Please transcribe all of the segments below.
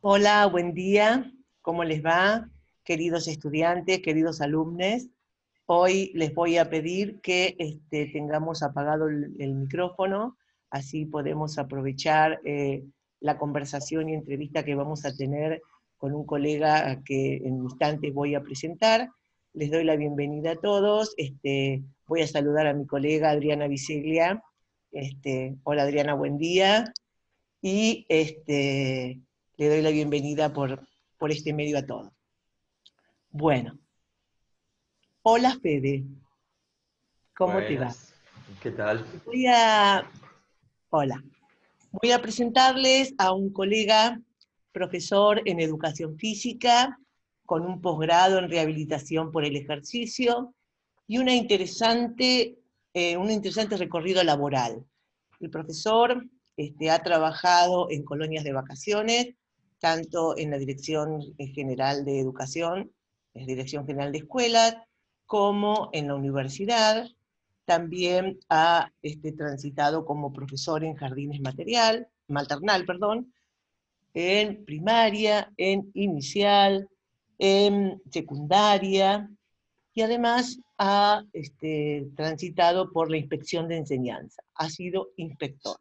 Hola, buen día. ¿Cómo les va, queridos estudiantes, queridos alumnos? Hoy les voy a pedir que tengamos apagado el micrófono, así podemos aprovechar la conversación y entrevista que vamos a tener con un colega que en instantes voy a presentar. Les doy la bienvenida a todos. Voy a saludar a mi colega Adriana Viseglia. Hola Adriana, buen día. Y le doy la bienvenida por este medio a todos. Bueno, hola Fede, ¿cómo te va? Buenas, ¿qué tal? Voy a, hola, voy a presentarles a un colega profesor en educación física, con un posgrado en rehabilitación por el ejercicio y un interesante recorrido laboral. El profesor ha trabajado en colonias de vacaciones, tanto en la Dirección General de Educación, en la Dirección General de Escuelas, como en la universidad. También ha transitado como profesor en jardines maternal, en primaria, en inicial, en secundaria, y además ha transitado por la inspección de enseñanza, ha sido inspector.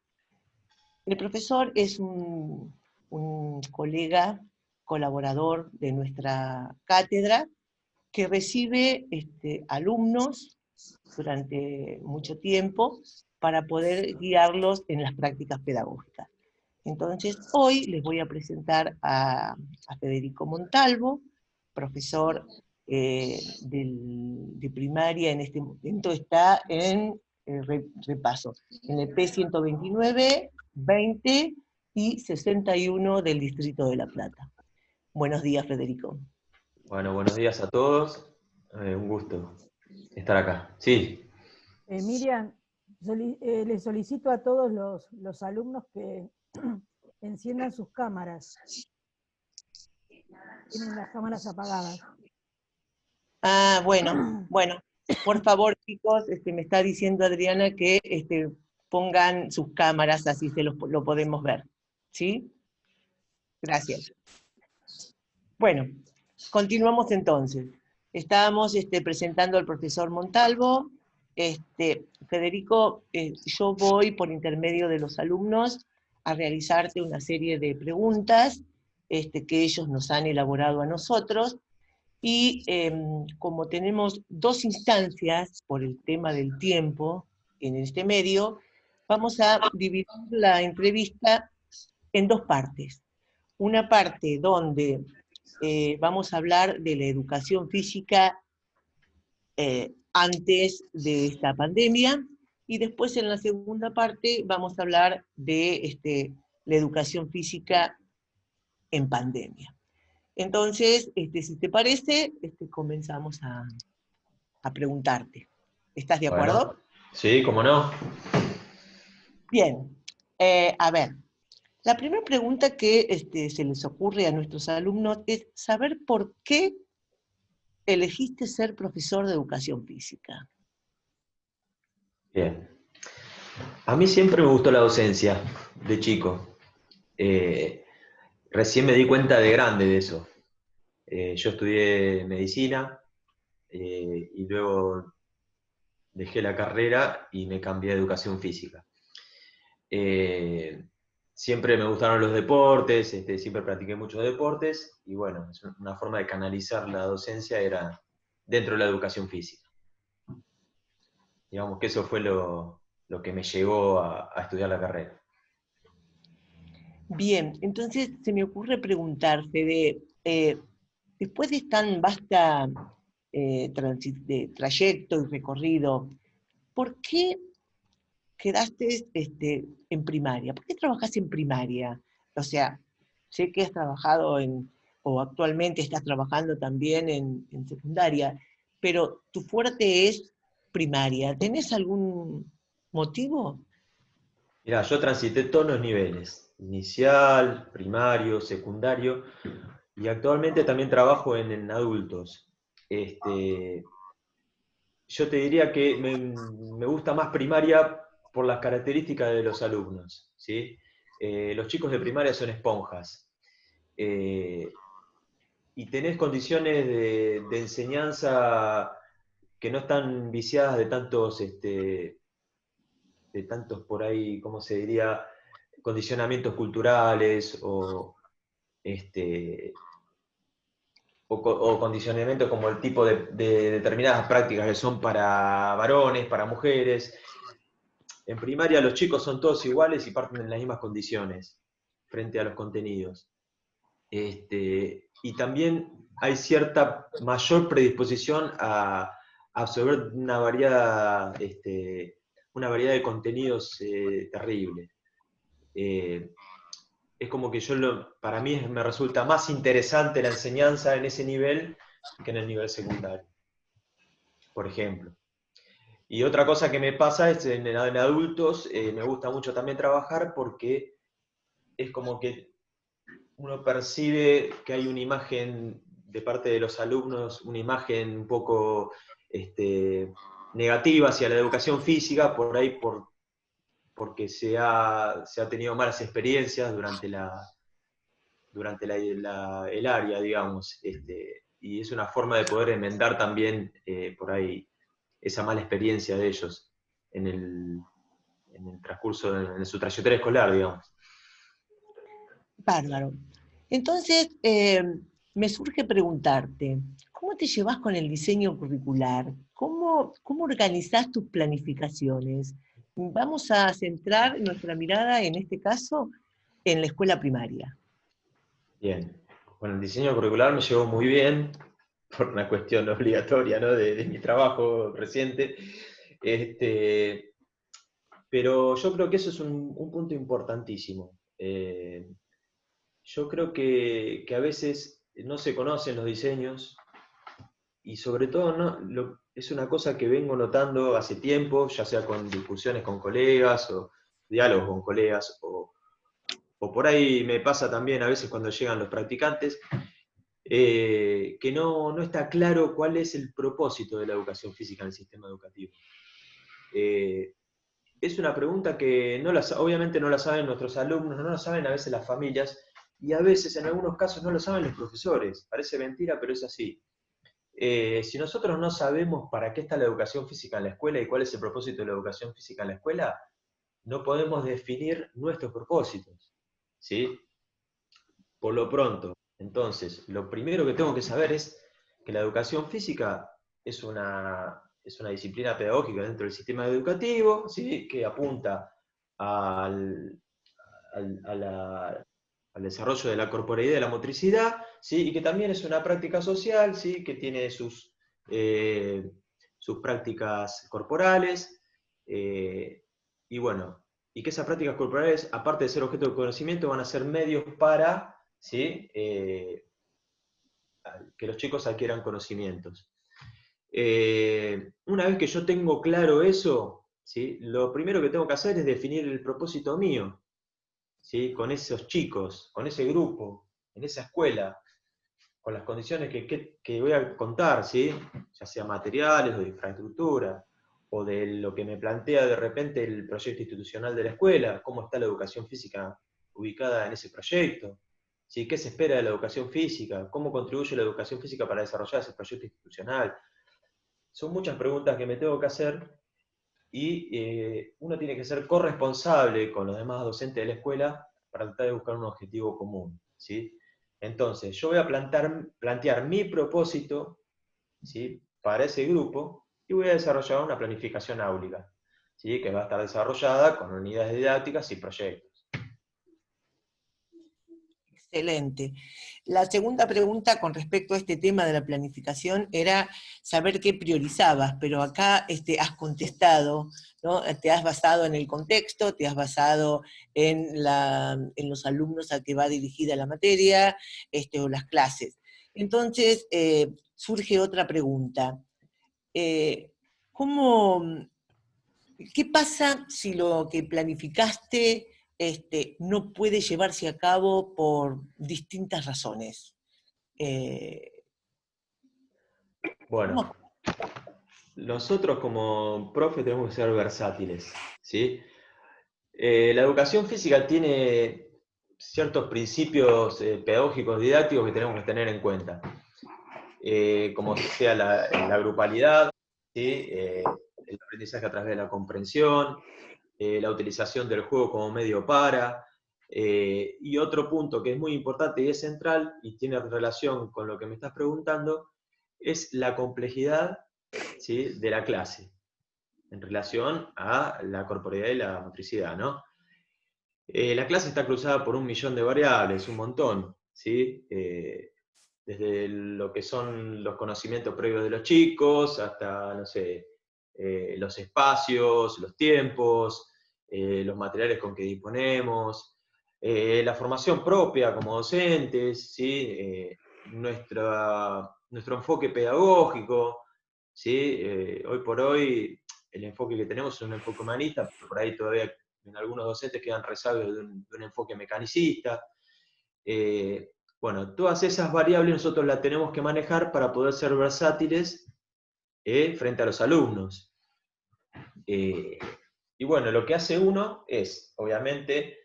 El profesor es un colega, colaborador de nuestra cátedra, que recibe alumnos durante mucho tiempo para poder guiarlos en las prácticas pedagógicas. Entonces, hoy les voy a presentar a Federico Montalvo, profesor de primaria, en este momento está en repaso, en el P129, 20 y 61 del Distrito de La Plata. Buenos días, Federico. Bueno, buenos días a todos. Un gusto estar acá. Sí, Miriam, le solicito a todos los alumnos que enciendan sus cámaras. Tienen las cámaras apagadas. Ah, bueno, por favor, chicos, me está diciendo Adriana que pongan sus cámaras, así lo podemos ver. ¿Sí? Gracias. Bueno, continuamos entonces. Estábamos presentando al profesor Montalvo. Federico, yo voy por intermedio de los alumnos a realizarte una serie de preguntas que ellos nos han elaborado a nosotros. Y como tenemos dos instancias por el tema del tiempo en este medio, vamos a dividir la entrevista en dos partes. Una parte donde vamos a hablar de la educación física antes de esta pandemia, y después en la segunda parte vamos a hablar de la educación física en pandemia. Entonces, si te parece, comenzamos a preguntarte. ¿Estás de bueno, acuerdo? sí, cómo no. Bien. A ver, la primera pregunta que se les ocurre a nuestros alumnos es saber por qué elegiste ser profesor de educación física. Bien. A mí siempre me gustó la docencia, de chico. Recién me di cuenta de grande de eso. Yo estudié medicina y luego dejé la carrera y me cambié a educación física. Eh, Siempre me gustaron los deportes, siempre practiqué muchos deportes y bueno, es una forma de canalizar la docencia era dentro de la educación física. Digamos que eso fue lo que me llevó a estudiar la carrera. Bien, entonces se me ocurre preguntar, Fede, después de tan vasta de trayecto y recorrido, ¿por qué quedaste en primaria? ¿Por qué trabajas en primaria? O sea, sé que has trabajado o actualmente estás trabajando también en secundaria, pero tu fuerte es primaria. ¿Tenés algún motivo? Mirá, yo transité todos los niveles, inicial, primario, secundario, y actualmente también trabajo en adultos. Yo te diría que me gusta más primaria por las características de los alumnos, ¿sí? Los chicos de primaria son esponjas. y tenés condiciones de enseñanza que no están viciadas de tantos por ahí, ¿cómo se diría?, condicionamientos culturales este, o condicionamientos como el tipo de determinadas prácticas que son para varones, para mujeres. En primaria los chicos son todos iguales y parten en las mismas condiciones frente a los contenidos. Y también hay cierta mayor predisposición a absorber una variedad de contenidos terribles. Es como que para mí me resulta más interesante la enseñanza en ese nivel que en el nivel secundario, por ejemplo. Y otra cosa que me pasa es en adultos, me gusta mucho también trabajar porque es como que uno percibe que hay una imagen de parte de los alumnos, una imagen un poco negativa hacia la educación física, por ahí porque se ha tenido malas experiencias durante el área, digamos, y es una forma de poder enmendar también por ahí esa mala experiencia de ellos en el transcurso, en su trayectoria escolar, digamos. Bárbaro. Entonces, me surge preguntarte, ¿cómo te llevas con el diseño curricular? ¿Cómo organizás tus planificaciones? Vamos a centrar nuestra mirada, en este caso, en la escuela primaria. Bien. Con el diseño curricular me llevo muy bien, por una cuestión obligatoria, ¿no?, de mi trabajo reciente. Pero yo creo que eso es un punto importantísimo. Yo creo que a veces no se conocen los diseños y sobre todo es una cosa que vengo notando hace tiempo, ya sea con discusiones con colegas o diálogos con colegas, o por ahí me pasa también a veces cuando llegan los practicantes, que no está claro cuál es el propósito de la educación física en el sistema educativo. Es una pregunta que obviamente no la saben nuestros alumnos, no la saben a veces las familias, y a veces, en algunos casos, no lo saben los profesores. Parece mentira, pero es así. Si nosotros no sabemos para qué está la educación física en la escuela y cuál es el propósito de la educación física en la escuela, no podemos definir nuestros propósitos, ¿sí? Por lo pronto, entonces, lo primero que tengo que saber es que la educación física es una disciplina pedagógica dentro del sistema educativo, ¿sí?, que apunta al, al desarrollo de la corporeidad y de la motricidad, ¿sí?, y que también es una práctica social, ¿sí?, que tiene sus prácticas corporales, y bueno, y que esas prácticas corporales, aparte de ser objeto de conocimiento, van a ser medios para, ¿sí?, que los chicos adquieran conocimientos. Una vez que yo tengo claro eso, ¿sí?, lo primero que tengo que hacer es definir el propósito mío, ¿sí?, con esos chicos, con ese grupo, en esa escuela, con las condiciones que voy a contar, ¿sí?, ya sea materiales o de infraestructura, o de lo que me plantea de repente el proyecto institucional de la escuela, cómo está la educación física ubicada en ese proyecto, ¿sí?, qué se espera de la educación física, cómo contribuye la educación física para desarrollar ese proyecto institucional. Son muchas preguntas que me tengo que hacer y uno tiene que ser corresponsable con los demás docentes de la escuela para tratar de buscar un objetivo común, ¿sí? Entonces, yo voy a plantear mi propósito, ¿sí?, para ese grupo y voy a desarrollar una planificación áulica, ¿sí?, que va a estar desarrollada con unidades didácticas y proyectos. Excelente. La segunda pregunta con respecto a este tema de la planificación era saber qué priorizabas, pero acá has contestado, ¿no? Te has basado en el contexto, te has basado en los alumnos a que va dirigida la materia o las clases. Entonces, surge otra pregunta. ¿Qué pasa si lo que planificaste no puede llevarse a cabo por distintas razones? Bueno, nosotros como profe tenemos que ser versátiles, ¿sí? La educación física tiene ciertos principios pedagógicos didácticos que tenemos que tener en cuenta. Como sea la grupalidad, ¿sí? El aprendizaje a través de la comprensión, la utilización del juego como medio para, y otro punto que es muy importante y es central, y tiene relación con lo que me estás preguntando, es la complejidad, ¿sí? De la clase, en relación a la corporeidad y la motricidad, ¿no? La clase está cruzada por 1.000.000 de variables, un montón, ¿sí? Desde lo que son los conocimientos previos de los chicos, hasta, no sé, los espacios, los tiempos, los materiales con que disponemos, la formación propia como docentes, ¿sí? Nuestro enfoque pedagógico, ¿sí? Hoy por hoy el enfoque que tenemos es un enfoque humanista, pero por ahí todavía en algunos docentes quedan rezagos de un enfoque mecanicista. Bueno, todas esas variables nosotros las tenemos que manejar para poder ser versátiles frente a los alumnos. Y bueno, lo que hace uno es, obviamente,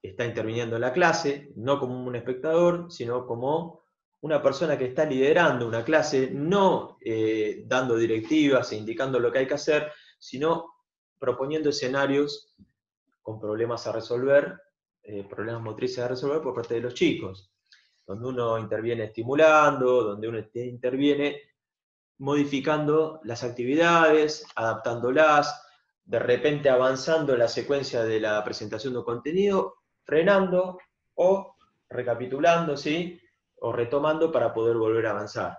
está interviniendo en la clase, no como un espectador, sino como una persona que está liderando una clase, no dando directivas e indicando lo que hay que hacer, sino proponiendo escenarios con problemas a resolver, problemas motrices a resolver por parte de los chicos, donde uno interviene estimulando, donde uno interviene modificando las actividades, adaptándolas, de repente avanzando la secuencia de la presentación de un contenido, frenando o recapitulando, ¿sí? O retomando para poder volver a avanzar.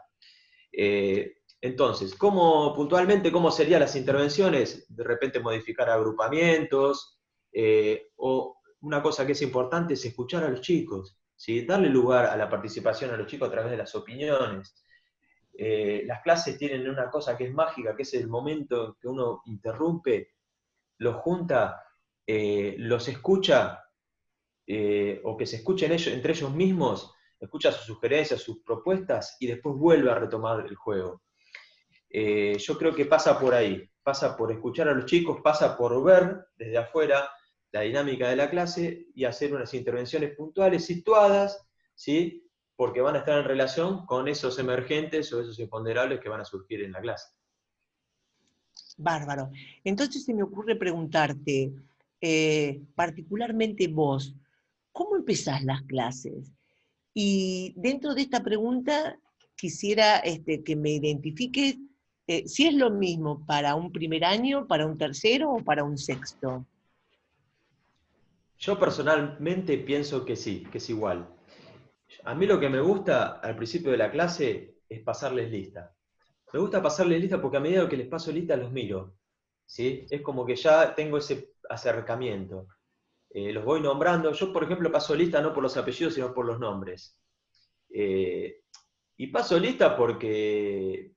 Entonces, puntualmente, ¿cómo serían las intervenciones? De repente modificar agrupamientos, o una cosa que es importante es escuchar a los chicos, ¿sí? Darle lugar a la participación a los chicos a través de las opiniones. Las clases tienen una cosa que es mágica, que es el momento en que uno interrumpe, los junta, los escucha, o que se escuchen entre ellos mismos, escucha sus sugerencias, sus propuestas, y después vuelve a retomar el juego. Yo creo que pasa por ahí, pasa por escuchar a los chicos, pasa por ver desde afuera la dinámica de la clase y hacer unas intervenciones puntuales, situadas, ¿sí? Porque van a estar en relación con esos emergentes o esos imponderables que van a surgir en la clase. Bárbaro. Entonces se me ocurre preguntarte, particularmente vos, ¿cómo empezás las clases? Y dentro de esta pregunta quisiera que me identifiques si es lo mismo para un primer año, para un tercero o para un sexto. Yo personalmente pienso que sí, que es igual. A mí lo que me gusta al principio de la clase es pasarles lista. Me gusta pasarles lista porque a medida que les paso lista los miro, ¿sí? Es como que ya tengo ese acercamiento. Los voy nombrando. Yo, por ejemplo, paso lista no por los apellidos, sino por los nombres. Y paso lista porque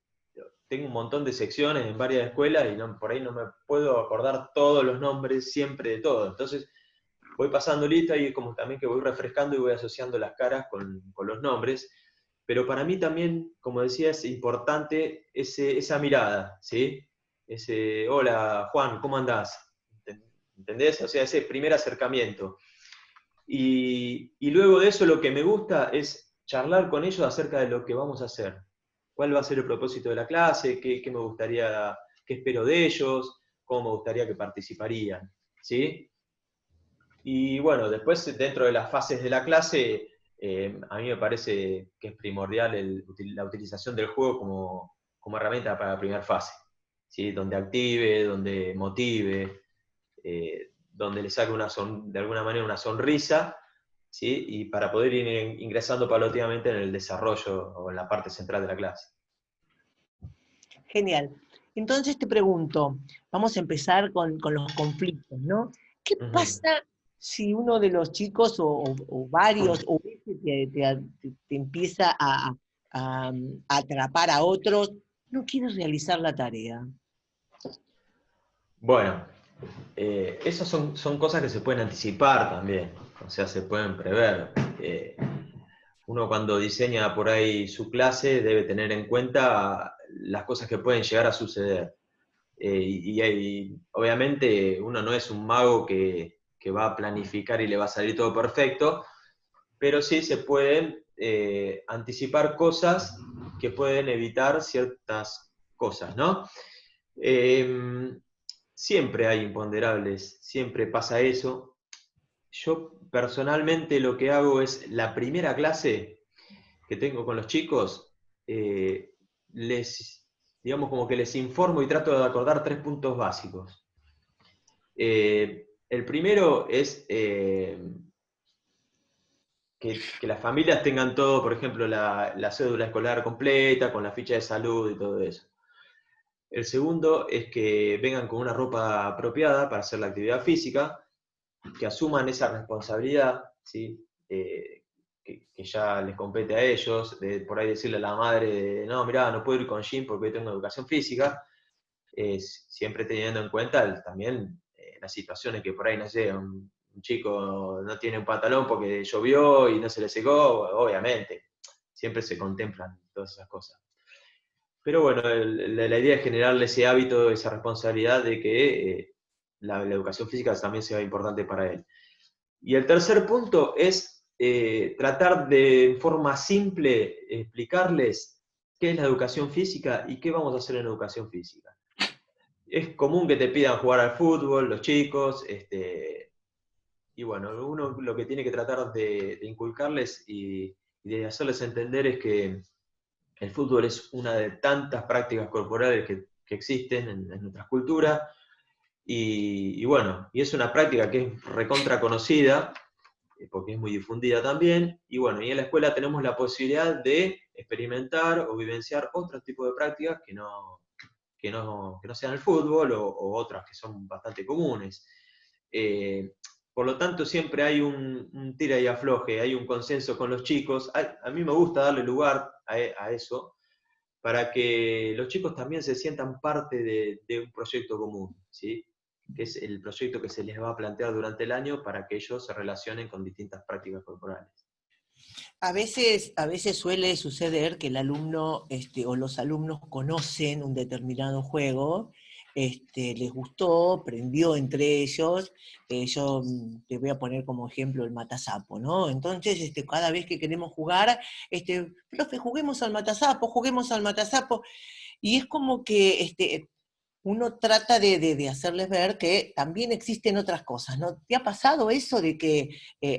tengo un montón de secciones en varias escuelas y por ahí no me puedo acordar todos los nombres siempre de todo. Entonces, voy pasando lista y es como también que voy refrescando y voy asociando las caras con los nombres. Pero para mí también, como decía, es importante esa mirada, ¿sí? Ese, hola Juan, ¿cómo andás? ¿Entendés? O sea, ese primer acercamiento. Y luego de eso lo que me gusta es charlar con ellos acerca de lo que vamos a hacer. ¿Cuál va a ser el propósito de la clase? ¿Qué me gustaría, qué espero de ellos? ¿Cómo me gustaría que participarían? ¿Sí? Y bueno, después dentro de las fases de la clase, a mí me parece que es primordial la utilización del juego como herramienta para la primera fase, ¿sí? Donde active, donde motive, donde le saque de alguna manera una sonrisa, ¿sí? Y para poder ir ingresando paulatinamente en el desarrollo o en la parte central de la clase. Genial. Entonces te pregunto, vamos a empezar con los conflictos, ¿no? ¿Qué pasa si uno de los chicos o varios, o te empieza a atrapar a otros, no quiere realizar la tarea? Bueno, esas son cosas que se pueden anticipar también, o sea, se pueden prever. Uno cuando diseña por ahí su clase debe tener en cuenta las cosas que pueden llegar a suceder. Y obviamente uno no es un mago que que va a planificar y le va a salir todo perfecto, pero sí se pueden anticipar cosas que pueden evitar ciertas cosas, ¿no? Siempre hay imponderables, siempre pasa eso. Yo personalmente lo que hago es, la primera clase que tengo con los chicos, digamos como que les informo y trato de acordar 3 puntos básicos. El primero es que las familias tengan todo, por ejemplo, la cédula escolar completa, con la ficha de salud y todo eso. El segundo es que vengan con una ropa apropiada para hacer la actividad física, que asuman esa responsabilidad, ¿sí? Que ya les compete a ellos, de por ahí decirle a la madre, no, mirá, no puedo ir con jean porque hoy tengo educación física, siempre teniendo en cuenta también las situaciones que por ahí, no sé, un chico no tiene un pantalón porque llovió y no se le secó, obviamente, siempre se contemplan todas esas cosas. Pero bueno, la idea es generarle ese hábito, esa responsabilidad de que la educación física también sea importante para él. Y el tercer punto es tratar de, en forma simple, explicarles qué es la educación física y qué vamos a hacer en educación física. Es común que te pidan jugar al fútbol, los chicos, y bueno, uno lo que tiene que tratar de inculcarles y de hacerles entender es que el fútbol es una de tantas prácticas corporales que existen en nuestras culturas, y bueno, y es una práctica que es recontra conocida, porque es muy difundida también, y bueno, y en la escuela tenemos la posibilidad de experimentar o vivenciar otro tipo de prácticas que no sean el fútbol, o otras que son bastante comunes. Por lo tanto, siempre hay un tira y afloje, hay un consenso con los chicos. A mí me gusta darle lugar a eso, para que los chicos también se sientan parte de un proyecto común, ¿sí? Que es el proyecto que se les va a plantear durante el año para que ellos se relacionen con distintas prácticas corporales. A veces suele suceder que el alumno o los alumnos conocen un determinado juego, les gustó, prendió entre ellos. Yo te voy a poner como ejemplo el matasapo, ¿no? Entonces, cada vez que queremos jugar, profe, juguemos al matasapo, y es como que uno trata de hacerles ver que también existen otras cosas, ¿no? ¿Te ha pasado eso de que,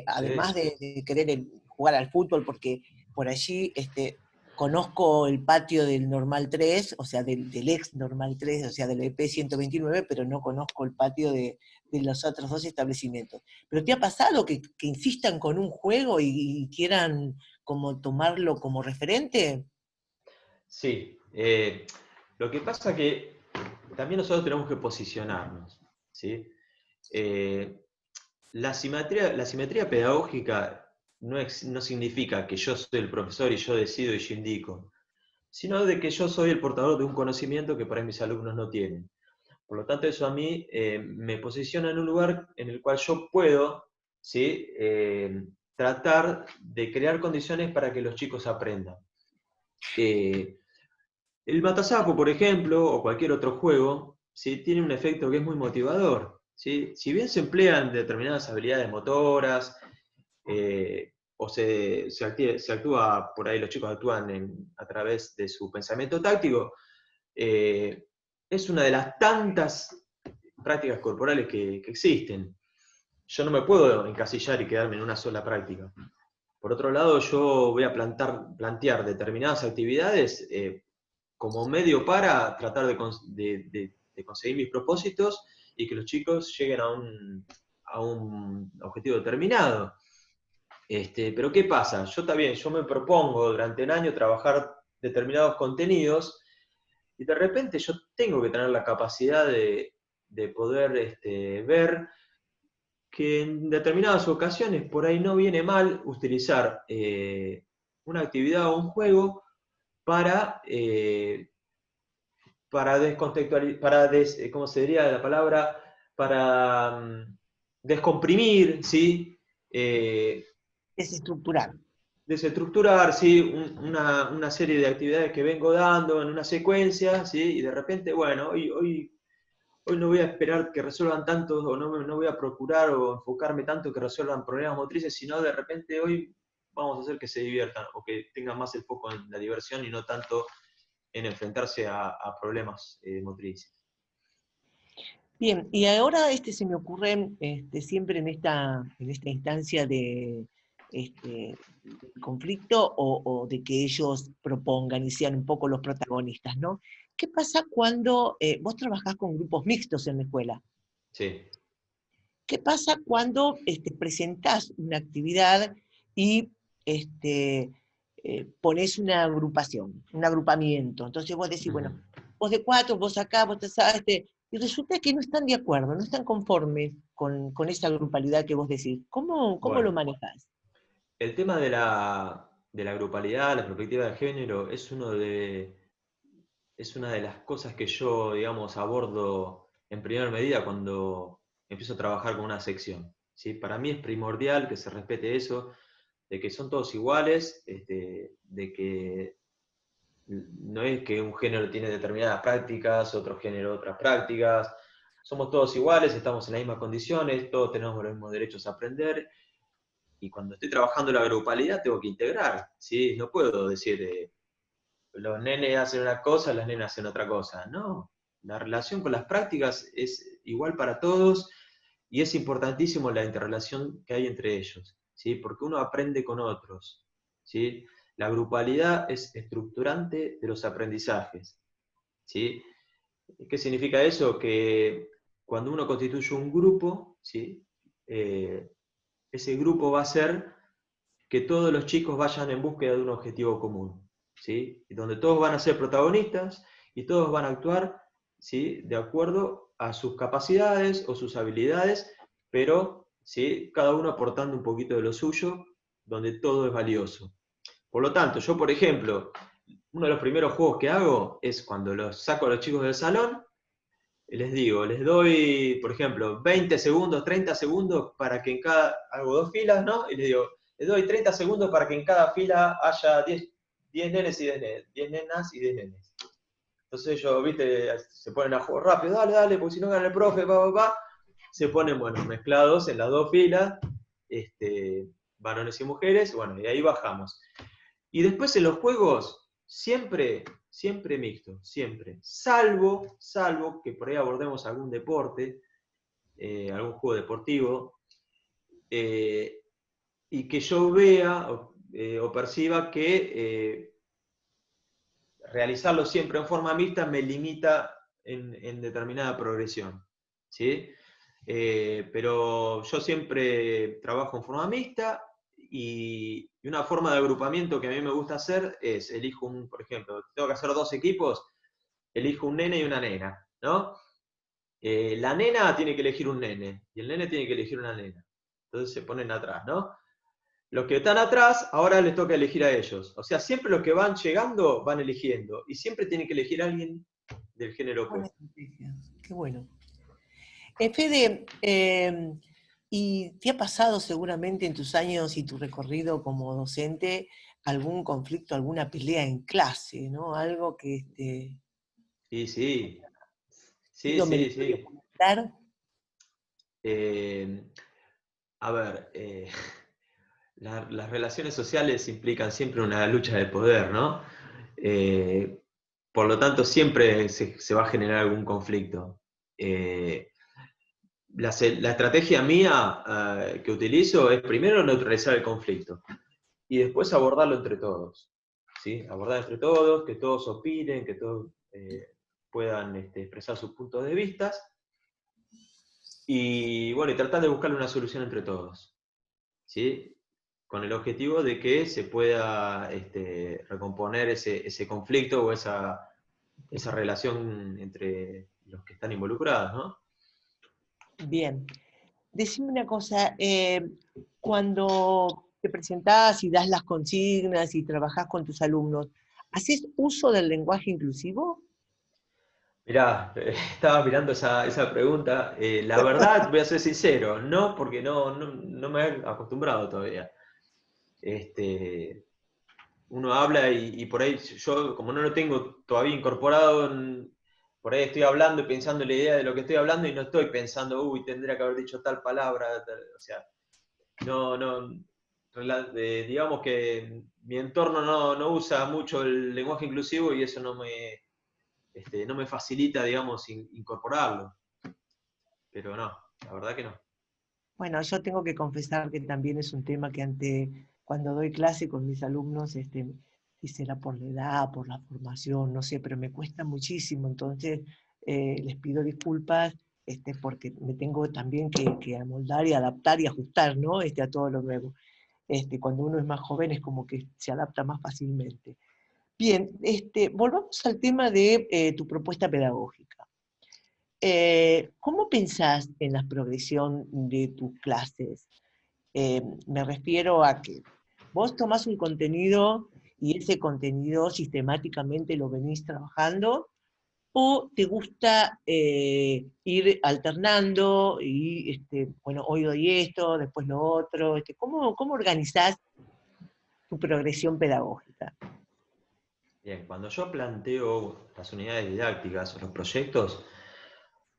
además Sí. de querer jugar al fútbol, porque por allí conozco el patio del Normal 3, o sea, del ex Normal 3, o sea, del EP 129, pero no conozco el patio de los otros 2 establecimientos? ¿Pero te ha pasado que insistan con un juego y quieran como tomarlo como referente? Sí, lo que pasa que también nosotros tenemos que posicionarnos, ¿sí? La simetría pedagógica no significa que yo soy el profesor y yo decido y yo indico, sino de que yo soy el portador de un conocimiento que por ahí mis alumnos no tienen. Por lo tanto, eso a mí me posiciona en un lugar en el cual yo puedo, ¿sí? Tratar de crear condiciones para que los chicos aprendan. El matasapo, por ejemplo, o cualquier otro juego, ¿sí? Tiene un efecto que es muy motivador, ¿sí? Si bien se emplean determinadas habilidades motoras, o se actúa, por ahí los chicos actúan a través de su pensamiento táctico, es una de las tantas prácticas corporales que existen. Yo no me puedo encasillar y quedarme en una sola práctica. Por otro lado, yo voy a plantear determinadas actividades como medio para tratar de conseguir mis propósitos y que los chicos lleguen a un objetivo determinado. Pero ¿qué pasa? Yo me propongo durante un año trabajar determinados contenidos, y de repente yo tengo que tener la capacidad de poder ver que en determinadas ocasiones por ahí no viene mal utilizar una actividad o un juego para descontextualizar, ¿cómo se diría la palabra? Para descomprimir, ¿sí? Desestructurar. Desestructurar, ¿sí? Una serie de actividades que vengo dando en una secuencia, ¿sí? Y de repente, bueno, hoy hoy no voy a esperar que resuelvan tanto, o no voy a procurar o enfocarme tanto que resuelvan problemas motrices, sino de repente hoy vamos a hacer que se diviertan, o que tengan más el foco en la diversión y no tanto en enfrentarse a problemas motrices. Bien, y ahora se me ocurre siempre en esta instancia este, conflicto o de que ellos propongan y sean un poco los protagonistas, ¿no? ¿Qué pasa cuando vos trabajás con grupos mixtos en la escuela? Sí. ¿Qué pasa cuando presentás una actividad y ponés una agrupación, un agrupamiento? Entonces vos decís, bueno, vos de 4, vos acá, vos acá, y resulta que no están de acuerdo, no están conformes con esa grupalidad que vos decís. ¿Cómo Bueno, lo manejás? el tema de la grupalidad, la perspectiva de género, es una de las cosas que yo, digamos, abordo en primera medida cuando empiezo a trabajar con una sección, ¿sí? Para mí es primordial que se respete eso, de que son todos iguales, de que no es que un género tiene determinadas prácticas, otro género otras prácticas, somos todos iguales, estamos en las mismas condiciones, todos tenemos los mismos derechos a aprender, y cuando estoy trabajando la grupalidad tengo que integrar, ¿sí? No puedo decir, los nenes hacen una cosa, las nenas hacen otra cosa. No, la relación con las prácticas es igual para todos y es importantísimo la interrelación que hay entre ellos, ¿sí? Porque uno aprende con otros, ¿sí? La grupalidad es estructurante de los aprendizajes, ¿sí? ¿Qué significa eso? Que cuando uno constituye un grupo, ¿sí? Ese grupo va a ser que todos los chicos vayan en búsqueda de un objetivo común, ¿sí? Y donde todos van a ser protagonistas y todos van a actuar, ¿sí? De acuerdo a sus capacidades o sus habilidades, pero, ¿sí? Cada uno aportando un poquito de lo suyo, donde todo es valioso. Por lo tanto, yo, por ejemplo, uno de los primeros juegos que hago es cuando los saco a los chicos del salón, les digo, les doy, por ejemplo, 20 segundos, 30 segundos para que en cada, hago 2 filas, ¿no? Y les digo, les doy 30 segundos para que en cada fila haya 10 nenes y 10 nenas y 10 nenes. Entonces ellos, viste, se ponen a jugar rápido, dale, dale, porque si no gana el profe, se ponen, bueno, mezclados en las 2 filas, varones y mujeres, bueno, y ahí bajamos. Y después en los juegos, siempre mixto, siempre. Salvo que por ahí abordemos algún deporte, algún juego deportivo, y que yo vea o perciba que realizarlo siempre en forma mixta me limita en determinada progresión, ¿sí? Pero yo siempre trabajo en forma mixta y una forma de agrupamiento que a mí me gusta hacer es, por ejemplo, tengo que hacer 2 equipos, elijo un nene y una nena, ¿no? La nena tiene que elegir un nene y el nene tiene que elegir una nena. Entonces se ponen atrás, ¿no? Los que están atrás, ahora les toca elegir a ellos. O sea, siempre los que van llegando van eligiendo y siempre tienen que elegir a alguien del género Buena opuesto. estrategia, qué bueno. Fede, ¿y te ha pasado seguramente en tus años y tu recorrido como docente algún conflicto, alguna pelea en clase, ¿no? Algo que Sí, sí, sí, sido sí, meritorio sí. comentar? Eh, a ver, las relaciones sociales implican siempre una lucha de poder, ¿no? Eh, por lo tanto, siempre se va a generar algún conflicto. La estrategia mía que utilizo es primero neutralizar el conflicto y después abordarlo entre todos, ¿sí? Abordar entre todos, que todos opinen, que todos puedan expresar sus puntos de vista y bueno, y tratar de buscarle una solución entre todos, ¿sí? Con el objetivo de que se pueda recomponer ese conflicto o esa relación entre los que están involucrados, ¿no? Bien. Decime una cosa, cuando te presentás y das las consignas y trabajás con tus alumnos, ¿haces uso del lenguaje inclusivo? Mirá, estaba mirando esa pregunta. La verdad, voy a ser sincero, no, porque no me he acostumbrado todavía. Uno habla y por ahí yo, como no lo tengo todavía incorporado por ahí estoy hablando y pensando en la idea de lo que estoy hablando y no estoy pensando, uy, tendría que haber dicho tal palabra, o sea, digamos que mi entorno no usa mucho el lenguaje inclusivo y eso no me facilita, digamos, incorporarlo. Pero no, la verdad que no. Bueno, yo tengo que confesar que también es un tema que cuando doy clase con mis alumnos, si será por la edad, por la formación, no sé, pero me cuesta muchísimo, entonces les pido disculpas porque me tengo también que amoldar y adaptar y ajustar, ¿no? A todo lo nuevo. Cuando uno es más joven es como que se adapta más fácilmente. Bien, volvamos al tema de tu propuesta pedagógica. ¿Cómo pensás en la progresión de tus clases? Me refiero a que vos tomás un contenido y ese contenido sistemáticamente lo venís trabajando, o te gusta ir alternando y, bueno, hoy doy esto, después lo otro. ¿Cómo organizás tu progresión pedagógica? Bien, cuando yo planteo las unidades didácticas o los proyectos,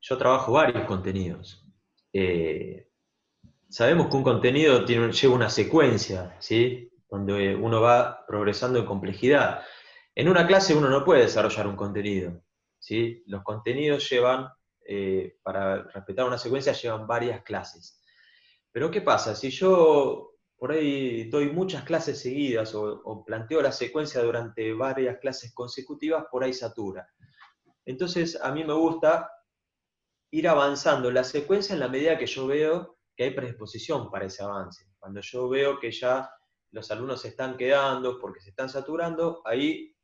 yo trabajo varios contenidos. Sabemos que un contenido lleva una secuencia, ¿sí? Donde uno va progresando en complejidad. En una clase uno no puede desarrollar un contenido, ¿sí? Los contenidos para respetar una secuencia, llevan varias clases. Pero ¿qué pasa? Si yo por ahí doy muchas clases seguidas o planteo la secuencia durante varias clases consecutivas, por ahí satura. Entonces a mí me gusta ir avanzando la secuencia en la medida que yo veo que hay predisposición para ese avance. Cuando yo veo que ya los alumnos se están quedando porque se están saturando, ahí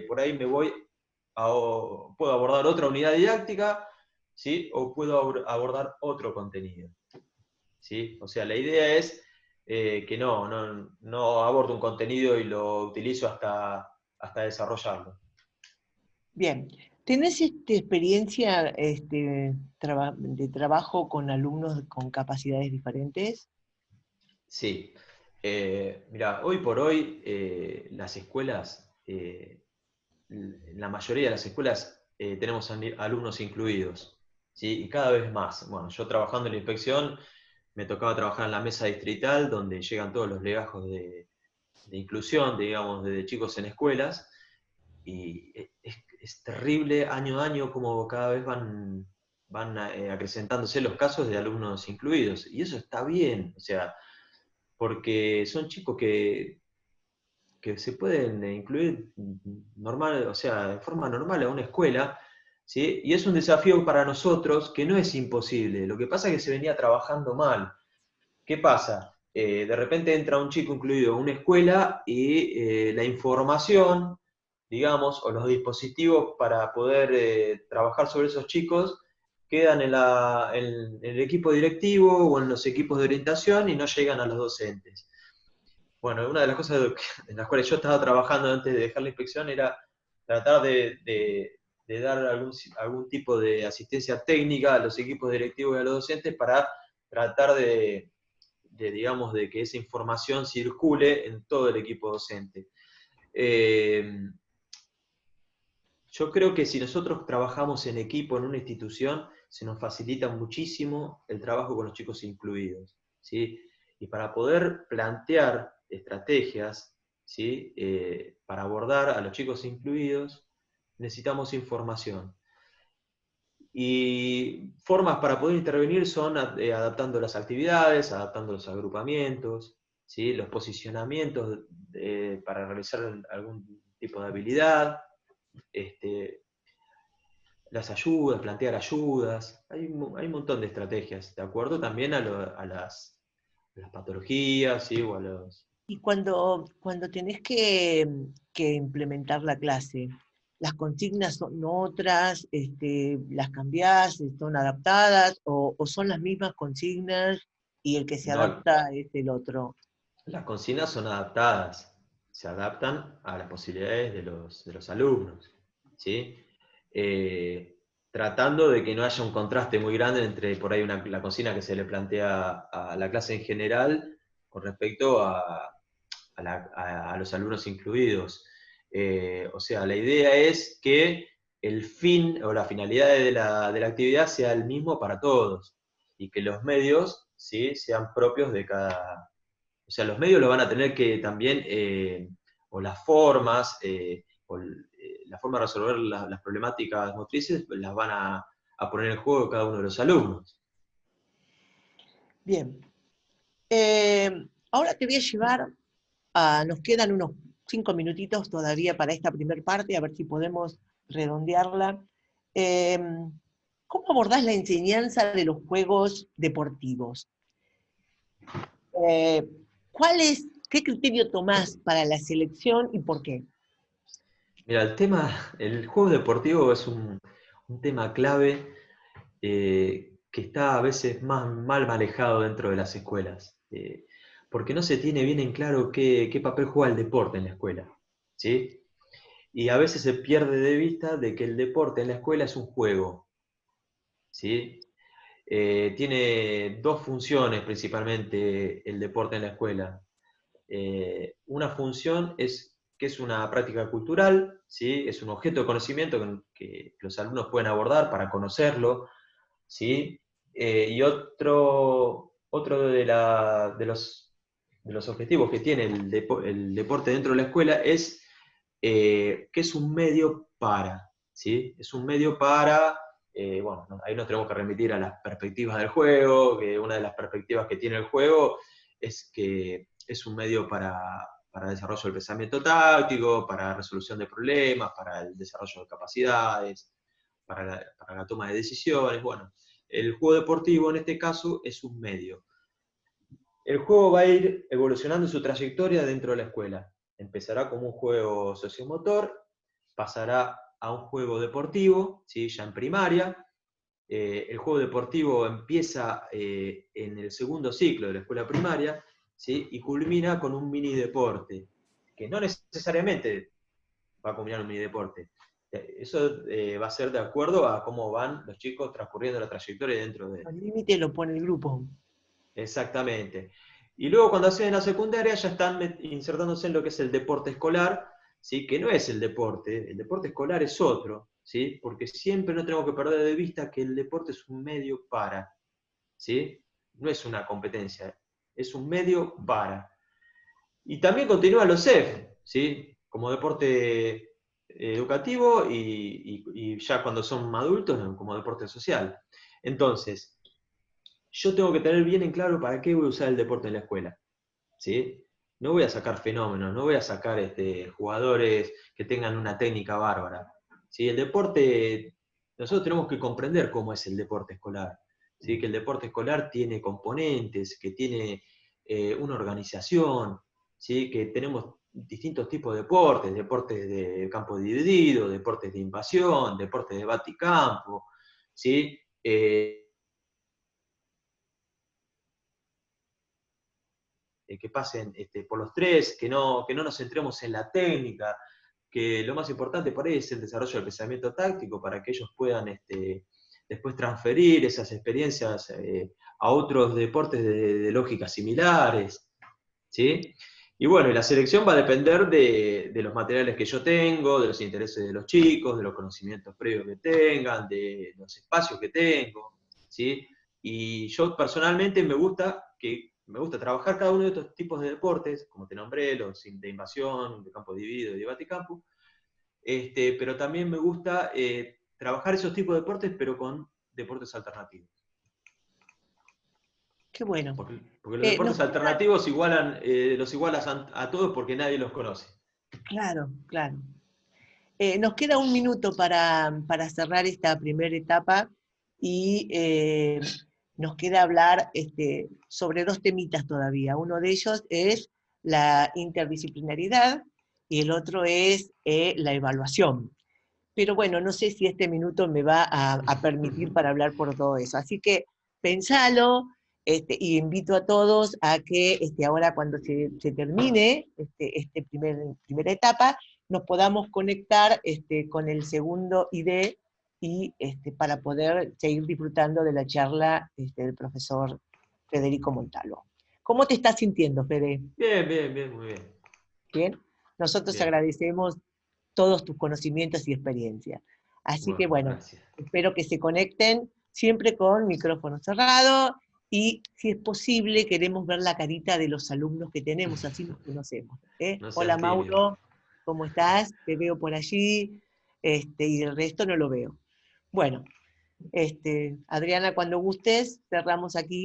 por ahí puedo abordar otra unidad didáctica, ¿sí? O puedo abordar otro contenido, ¿sí? O sea, la idea es que no abordo un contenido y lo utilizo hasta desarrollarlo. Bien, ¿tenés experiencia de trabajo con alumnos con capacidades diferentes? Sí. Mira, hoy por hoy las escuelas, en la mayoría de las escuelas tenemos alumnos incluidos, ¿sí? Y cada vez más. Bueno, yo trabajando en la inspección me tocaba trabajar en la mesa distrital donde llegan todos los legajos de inclusión, digamos, de chicos en escuelas, y es terrible año a año como cada vez van acrecentándose los casos de alumnos incluidos. Y eso está bien, o sea, porque son chicos que se pueden incluir normal, o sea, de forma normal a una escuela, ¿sí? Y es un desafío para nosotros que no es imposible. Lo que pasa es que se venía trabajando mal. ¿Qué pasa? De repente entra un chico incluido en una escuela y la información, digamos, o los dispositivos para poder trabajar sobre esos chicos quedan en el equipo directivo o en los equipos de orientación y no llegan a los docentes. Bueno, una de las cosas en las cuales yo estaba trabajando antes de dejar la inspección era tratar de dar algún tipo de asistencia técnica a los equipos directivos y a los docentes para tratar digamos, de que esa información circule en todo el equipo docente. Yo creo que si nosotros trabajamos en equipo en una institución, se nos facilita muchísimo el trabajo con los chicos incluidos, ¿sí? Y para poder plantear estrategias, ¿sí? Para abordar a los chicos incluidos, necesitamos información. Y formas para poder intervenir son adaptando las actividades, adaptando los agrupamientos, ¿sí? Los posicionamientos para realizar algún tipo de habilidad, las ayudas, plantear ayudas. Hay un montón de estrategias, de acuerdo también a las patologías, ¿sí? O a los... Y cuando tenés que implementar la clase, ¿las consignas son otras, las cambiás, son adaptadas, o son las mismas consignas y el que se No, adapta es el otro? las consignas son adaptadas, se adaptan a las posibilidades de los alumnos, ¿sí? Tratando de que no haya un contraste muy grande entre por ahí la consigna que se le plantea a la clase en general con respecto a los alumnos incluidos. O sea, la idea es que el fin o la finalidad de la actividad sea el mismo para todos, y que los medios, ¿sí?, sean propios de cada... O sea, los medios lo van a tener que también, o las formas, la forma de resolver las problemáticas motrices, las van a poner en juego cada uno de los alumnos. Bien. Ahora te voy a llevar nos quedan unos 5 minutitos todavía para esta primera parte, a ver si podemos redondearla. Eh, ¿Cómo abordás la enseñanza de los juegos deportivos? Eh, ¿Qué criterio tomás para la selección y por qué? Mira, el juego deportivo es un tema clave, que está a veces más mal manejado dentro de las escuelas, porque no se tiene bien en claro qué papel juega el deporte en la escuela, ¿sí? Y a veces se pierde de vista de que el deporte en la escuela es un juego, ¿sí? Tiene dos funciones principalmente el deporte en la escuela. Una función es que es una práctica cultural, ¿sí? Es un objeto de conocimiento que los alumnos pueden abordar para conocerlo, ¿sí? Y otro de los objetivos que tiene el deporte dentro de la escuela es que es un medio para, ¿sí? Es un medio para, bueno, ahí nos tenemos que remitir a las perspectivas del juego, que una de las perspectivas que tiene el juego es que es un medio para el desarrollo del pensamiento táctico, para la resolución de problemas, para el desarrollo de capacidades, para la toma de decisiones. Bueno, el juego deportivo en este caso es un medio. El juego va a ir evolucionando su trayectoria dentro de la escuela. Empezará como un juego sociomotor, pasará a un juego deportivo, ¿sí?, ya en primaria. El juego deportivo empieza en el segundo ciclo de la escuela primaria, ¿sí?, y culmina con un mini deporte, que no necesariamente va a culminar un mini deporte. Eso va a ser de acuerdo a cómo van los chicos transcurriendo la trayectoria dentro de... El límite lo pone el grupo. Exactamente. Y luego cuando hacen la secundaria ya están insertándose en lo que es el deporte escolar, ¿sí?, que no es el deporte escolar es otro, ¿sí?, porque siempre no tenemos que perder de vista que el deporte es un medio para, ¿sí?, no es una competencia, es un medio para. Y también continúan los CEF, ¿sí?, como deporte educativo y ya cuando son adultos como deporte social. Entonces, yo tengo que tener bien en claro para qué voy a usar el deporte en la escuela, ¿sí? No voy a sacar fenómenos, no voy a sacar jugadores que tengan una técnica bárbara, ¿sí? El deporte, nosotros tenemos que comprender cómo es el deporte escolar, ¿sí? Que el deporte escolar tiene componentes, que tiene una organización, ¿sí?, que tenemos distintos tipos de deportes de campo dividido, deportes de invasión, deportes de bate y campo, ¿sí? Que pasen por los tres, que no nos centremos en la técnica, que lo más importante por ahí es el desarrollo del pensamiento táctico para que ellos puedan después transferir esas experiencias a otros deportes de lógicas similares, ¿sí? Y bueno, y la selección va a depender de los materiales que yo tengo, de los intereses de los chicos, de los conocimientos previos que tengan, de los espacios que tengo, ¿sí? Y yo personalmente me gusta trabajar cada uno de estos tipos de deportes, como te nombré, los de invasión, de campo dividido y de bate campo, pero también me gusta trabajar esos tipos de deportes, pero con deportes alternativos. Qué bueno. Porque los deportes alternativos los igualas a todos porque nadie los conoce. Claro, claro. Nos queda un minuto para cerrar esta primera etapa y nos queda hablar sobre dos temitas todavía. Uno de ellos es la interdisciplinaridad y el otro es la evaluación. Pero bueno, no sé si este minuto me va a permitir para hablar por todo eso. Así que pensalo, y invito a todos a que ahora cuando se termine primera etapa, nos podamos conectar con el segundo ID y para poder seguir disfrutando de la charla del profesor Federico Montalvo. ¿Cómo te estás sintiendo, Fede? Bien, bien, bien, muy bien. Bien. Nosotros Bien. agradecemos todos tus conocimientos y experiencias. Así que bueno, Gracias. espero que se conecten siempre con micrófono cerrado y si es posible queremos ver la carita de los alumnos que tenemos, así nos conocemos. No Hola sean tímidos. Mauro, ¿cómo estás? Te veo por allí, y el resto no lo veo. Bueno, Adriana, cuando gustes, cerramos aquí.